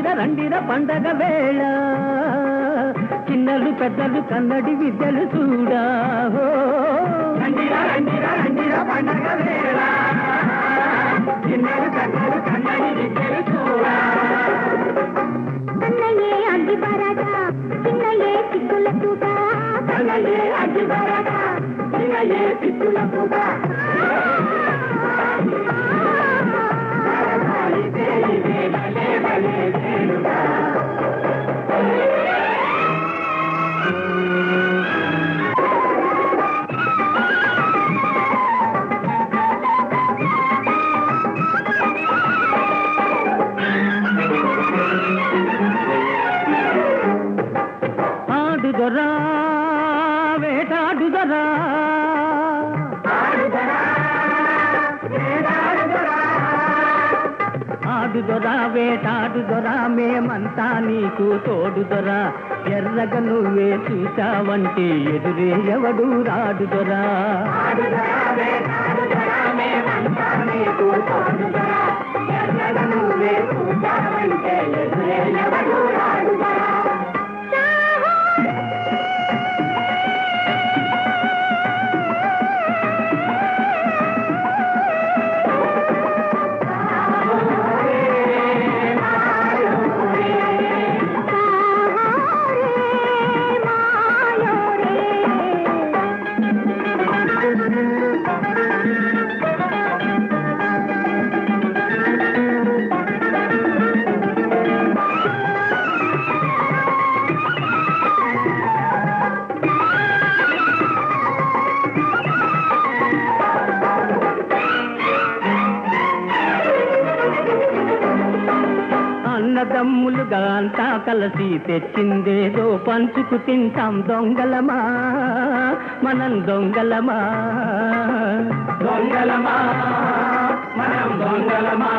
రండిర రండిర పండగ వేళ చిన్నలు పెద్దలు కన్నడి విద్యలు చూడా రండిర రండిర రండిర పండగ వేళ చిన్నలు పెద్దలు కన్నడి విద్యలు చూడా అన్నయ్యే అగ్గి పరాట చిన్నయ్యే చిక్కుల పూట అన్నయ్యే అగ్గి పరాట చిన్నయ్యే చిక్కుల పూట ఆడుదరా వేటాడుదరా ఆడుదొరా వేటాడుదొరా మేమంతా నీకు తోడుదొరా ఎర్రగా నువ్వే చూసావంటే ఎదురే ఎవడు రాడుదొరా అన్నదమ్ములుగా అంతా కలిసి తెచ్చిందేదో పంచుకు తింటాం దొంగలమా మనం దొంగలమా దొంగలమా మనం దొంగలమా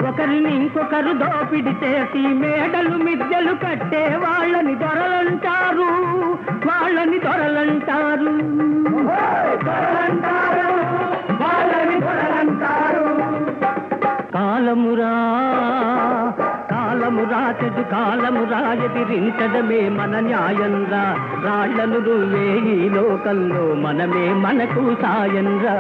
ఒకరిని ఇంకొకరు దోపిడి చేసి మేడలు మిద్దెలు కట్టే వాళ్ళని దొరలంటారు వాళ్ళని దొరలంటారు వాళ్ళని దొరలంటారు కాలమురా కాలమురా చెడు కాలమురా ఎదిరించడమే మన న్యాయంరా రాళ్లను నువ్వే ఈ లోకంలో మనమే మనకు సాయంరా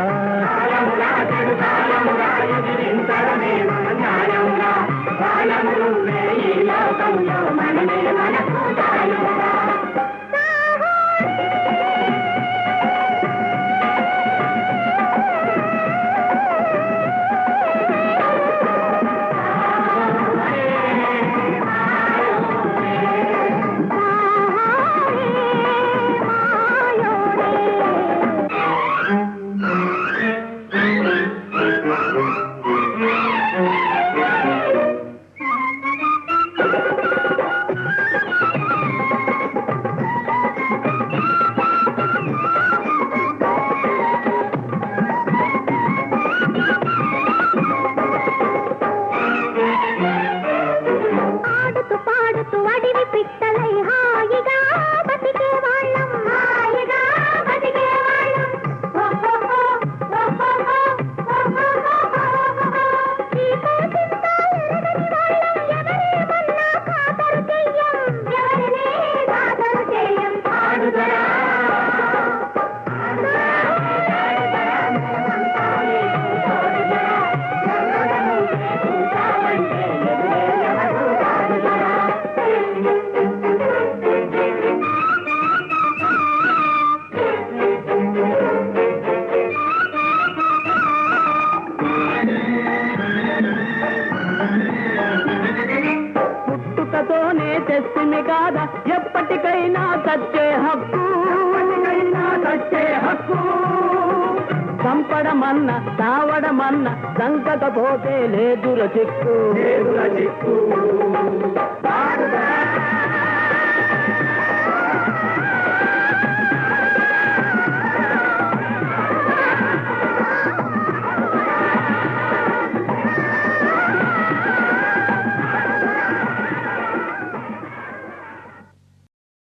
పుట్టుకతోనే తెస్తిమి కాదా ఎప్పటికైనా చచ్చే హక్కు చంపడమన్నా తావడమన్నా సంకకపోతే లేదుర చిక్కు